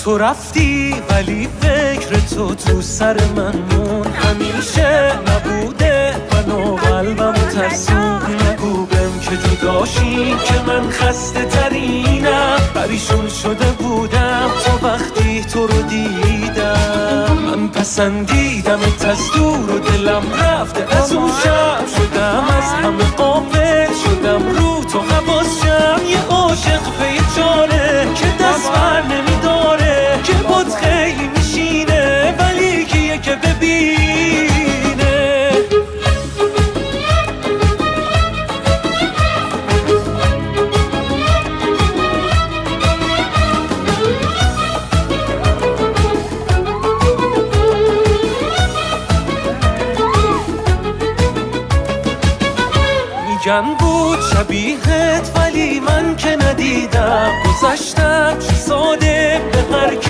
تو رفتی ولی فکر تو سر من مون. همیشه نبوده منو قلبمو ترسون. نگو بهم که جداشی که من خسته ترینم. پریشون شده بودم تا وقتی تو رو دیدم. من پسندیدمت از دور و دلم رفته از اون شب. شدم از همه غافل شدم رو تو حواسم. یه عاشق پی چاره که دست بر نمیداره. که بود خیلی میشینه ولی کیه که ببینه. میگن بود شبیهت ولی من که ندیدم. گذشتم چه ساده